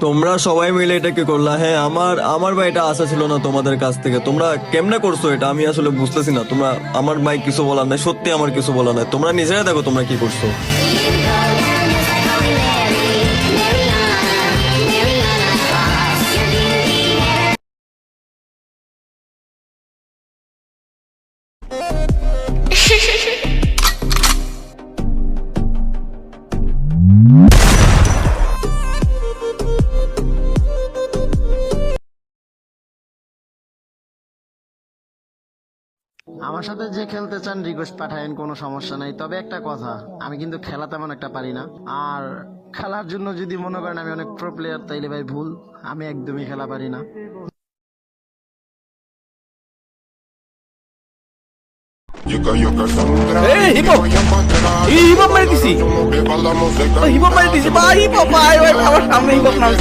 তোমরা সবাই মিলে এটা কি করলা? হ্যাঁ, আমার আমার ভাই এটা আশা ছিল না তোমাদের কাছ থেকে। তোমরা কেমনে করছো এটা আমি আসলে বুঝতেছি না। তোমরা, আমার ভাই কিছু বলার নাই, সত্যি আমার কিছু বলার নাই। তোমরা নিজেরাই দেখো তোমরা কি করছো। আমার সাথে যে খেলতে চান রিকোয়েস্ট পাঠায়েন, কোনো সমস্যা নাই। তবে একটা কথা, আমি কিন্তু খেলা তেমন একটা পারি না। আর খেলার জন্য যদি মনে করেন আমি অনেক প্রো প্লেয়ার, তাইলে ভাই ভুল। আমি একদমই খেলা পারি না। Hip hop! Hip hop মেরে দিছি! Hip hop মেরে দিছি! ভাই hip hop ভাই! আমার সামনে hip hop নামছে!